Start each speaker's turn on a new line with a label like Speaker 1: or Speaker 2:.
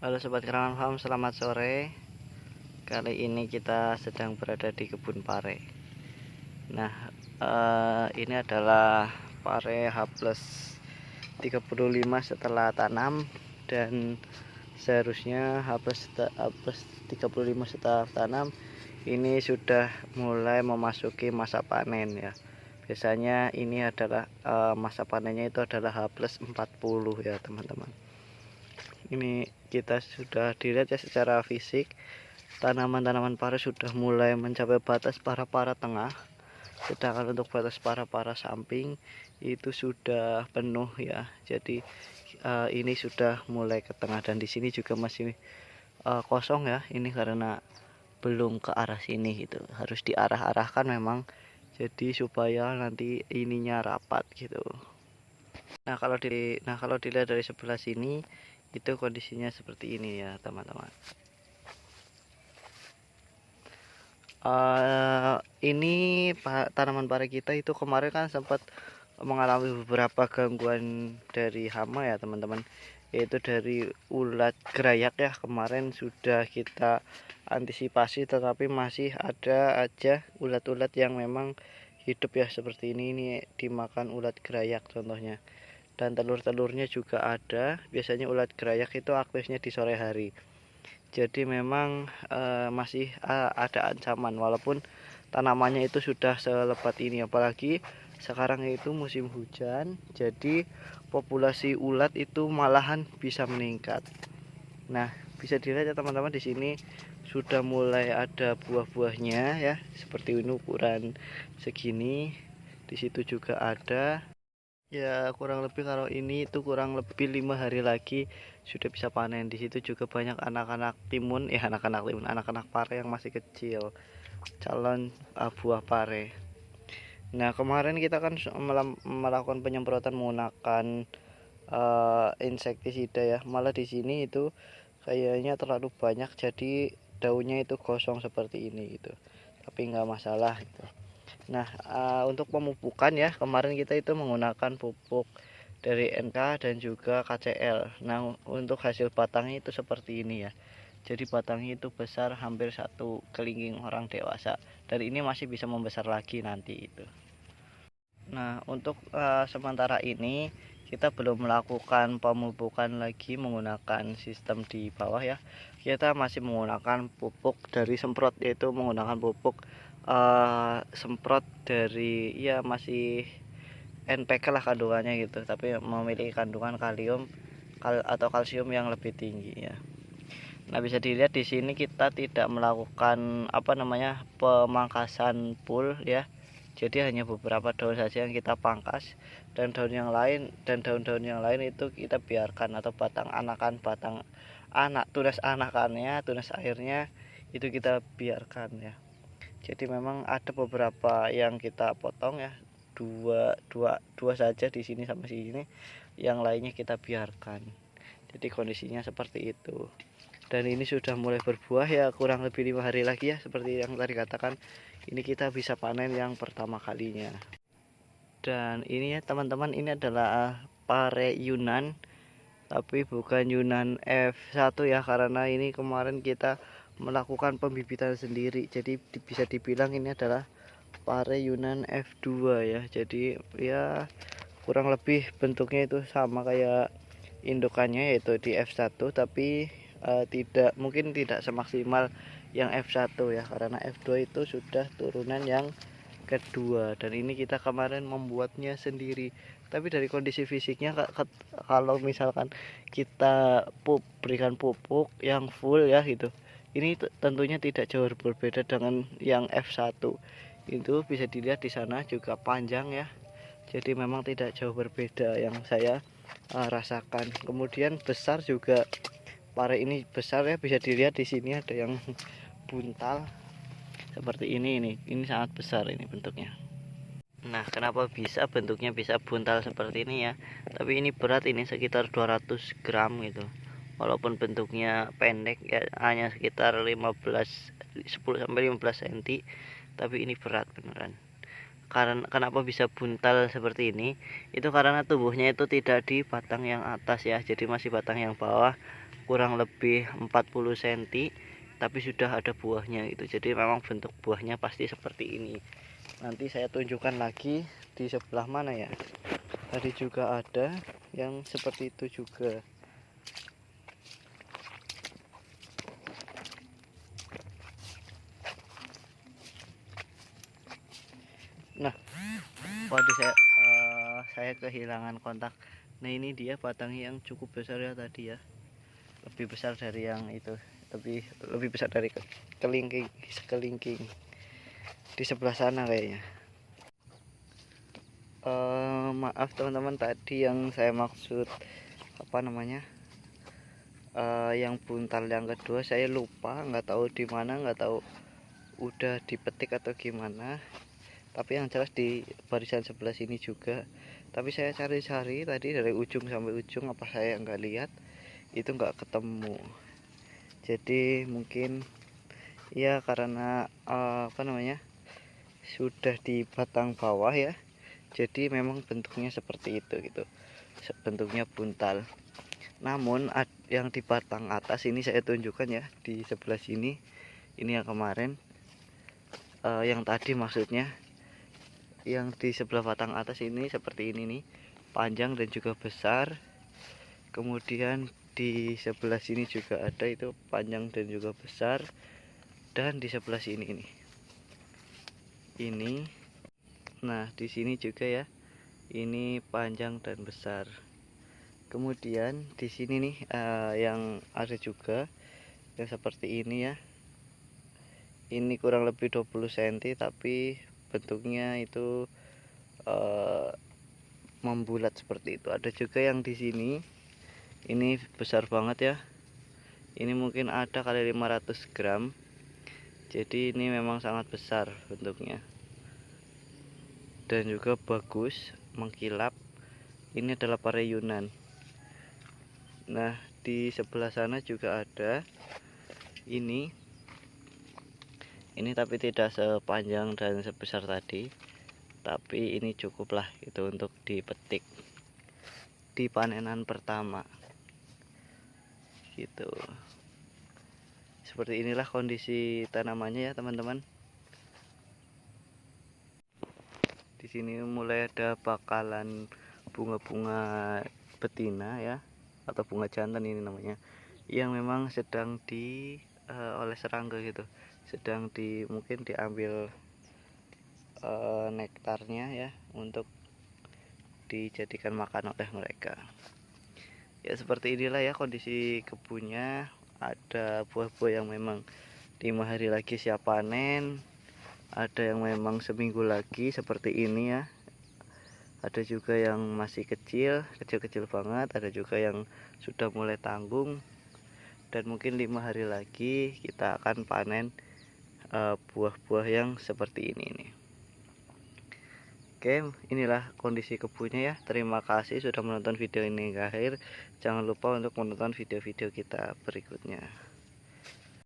Speaker 1: Halo Sobat Kerangan Farm, selamat sore. Kali ini kita sedang berada di kebun pare. Nah, ini adalah pare H+35 setelah tanam, dan seharusnya H+35 setelah tanam ini sudah mulai memasuki masa panen ya. Biasanya ini adalah masa panennya itu adalah H+40 ya teman-teman. Ini kita sudah dilihat ya secara fisik, tanaman-tanaman pare sudah mulai mencapai batas para-para tengah, sedangkan untuk batas para-para samping itu sudah penuh ya. Jadi ini sudah mulai ke tengah, dan di sini juga masih kosong ya. Ini karena belum ke arah sini gitu, harus diarah-arahkan memang, jadi supaya nanti ininya rapat gitu. Nah kalau dilihat dari sebelah sini itu kondisinya seperti ini ya teman-teman. Ini tanaman pare kita itu kemarin kan sempat mengalami beberapa gangguan dari hama ya teman-teman, yaitu dari ulat gerayak ya. Kemarin sudah kita antisipasi, tetapi masih ada aja ulat-ulat yang memang hidup ya seperti ini dimakan ulat gerayak contohnya. Dan telur-telurnya juga ada. Biasanya ulat gerayak itu aktifnya di sore hari. Jadi memang masih ada ancaman, walaupun tanamannya itu sudah selebat ini. Apalagi sekarang itu musim hujan, jadi populasi ulat itu malahan bisa meningkat. Nah, bisa dilihat ya teman-teman, di sini sudah mulai ada buah-buahnya ya, seperti ini ukuran segini. Di situ juga ada. Ya kurang lebih, kalau ini itu kurang lebih 5 hari lagi sudah bisa panen. Di situ juga banyak anak-anak timun, anak-anak pare yang masih kecil, calon buah pare. Nah kemarin kita kan melakukan penyemprotan menggunakan insektisida ya. Malah di sini itu kayaknya terlalu banyak, jadi daunnya itu gosong seperti ini gitu. Tapi nggak masalah gitu. Nah, untuk pemupukan ya, kemarin kita itu menggunakan pupuk dari NK dan juga KCL. Nah, untuk hasil batangnya itu seperti ini ya. Jadi batangnya itu besar, hampir satu kelingking orang dewasa. Dan ini masih bisa membesar lagi nanti itu. Nah, untuk sementara ini kita belum melakukan pemupukan lagi menggunakan sistem di bawah ya. Kita masih menggunakan pupuk dari semprot, yaitu menggunakan pupuk semprot dari ya masih NPK lah kandungannya gitu, tapi memiliki kandungan kalium atau kalsium yang lebih tinggi ya. Nah, bisa dilihat di sini kita tidak melakukan pemangkasan full ya. Jadi hanya beberapa daun saja yang kita pangkas, dan daun-daun yang lain itu kita biarkan, atau batang tunas anakannya, tunas airnya itu kita biarkan ya. Jadi memang ada beberapa yang kita potong ya, dua saja di sini sama sini, yang lainnya kita biarkan. Jadi kondisinya seperti itu. Dan ini sudah mulai berbuah ya, kurang lebih 5 hari lagi ya, seperti yang tadi katakan, ini kita bisa panen yang pertama kalinya. Dan ini ya teman-teman, ini adalah pare Yunan, tapi bukan Yunan F1 ya, karena ini kemarin kita melakukan pembibitan sendiri. Jadi bisa dibilang ini adalah pare Yunan F2 ya. Jadi ya kurang lebih bentuknya itu sama kayak indukannya, yaitu di F1, tapi mungkin tidak semaksimal yang F1 ya, karena F2 itu sudah turunan yang kedua, dan ini kita kemarin membuatnya sendiri. Tapi dari kondisi fisiknya, kalau misalkan kita berikan pupuk yang full ya gitu, ini tentunya tidak jauh berbeda dengan yang F1. Itu bisa dilihat di sana juga panjang ya, jadi memang tidak jauh berbeda yang saya rasakan. Kemudian besar juga, pare ini besar ya, bisa dilihat di sini ada yang buntal seperti ini sangat besar ini bentuknya. Nah, kenapa bentuknya bisa buntal seperti ini ya? Tapi ini berat, ini sekitar 200 gram gitu. Walaupun bentuknya pendek ya, hanya sekitar 10 sampai 15 cm, tapi ini berat beneran. Karena kenapa bisa buntal seperti ini? Itu karena tubuhnya itu tidak di batang yang atas ya, jadi masih batang yang bawah. kurang lebih 40 cm, tapi sudah ada buahnya gitu. Jadi memang bentuk buahnya pasti seperti ini. Nanti saya tunjukkan lagi di sebelah mana ya. Tadi juga ada yang seperti itu juga. Nah, waduh, saya kehilangan kontak. Nah, ini dia batangnya yang cukup besar ya tadi ya. Lebih besar dari yang itu, lebih besar dari kelingking di sebelah sana kayaknya. Maaf teman-teman, tadi yang saya maksud apa namanya, yang buntal yang kedua saya lupa, nggak tahu di mana, nggak tahu udah dipetik atau gimana. Tapi yang jelas di barisan sebelah sini juga. Tapi saya cari-cari tadi dari ujung sampai ujung, apa saya nggak lihat, itu nggak ketemu. Jadi mungkin ya karena apa namanya, sudah di batang bawah ya, jadi memang bentuknya seperti itu gitu, bentuknya buntal. Namun yang di batang atas ini saya tunjukkan ya, di sebelah sini, ini yang kemarin, yang tadi maksudnya, yang di sebelah batang atas ini seperti ini nih, panjang dan juga besar. Kemudian di sebelah sini juga ada, itu panjang dan juga besar. Dan di sebelah sini ini, nah di sini juga ya, ini panjang dan besar. Kemudian di sini nih yang ada juga yang seperti ini ya. Ini kurang lebih 20 cm, tapi bentuknya itu membulat seperti itu. Ada juga yang di sini, ini besar banget ya. Ini mungkin ada kali 500 gram. Jadi ini memang sangat besar bentuknya. Dan juga bagus, mengkilap. Ini adalah pare Yunan. Nah, di sebelah sana juga ada. Ini tapi tidak sepanjang dan sebesar tadi, tapi ini cukuplah itu untuk dipetik di panenan pertama gitu. Seperti inilah kondisi tanamannya ya teman-teman. Di sini mulai ada bakalan bunga-bunga betina ya, atau bunga jantan ini namanya, yang memang sedang oleh serangga gitu, sedang mungkin diambil nektarnya ya, untuk dijadikan makan oleh mereka. Ya seperti inilah ya kondisi kebunnya. Ada buah-buah yang memang 5 hari lagi siap panen, ada yang memang seminggu lagi seperti ini ya, ada juga yang masih kecil banget, ada juga yang sudah mulai tanggung. Dan mungkin 5 hari lagi kita akan panen buah-buah yang seperti ini nih. Oke, inilah kondisi kebunnya ya. Terima kasih sudah menonton video ini hingga akhir. Jangan lupa untuk menonton video-video kita berikutnya.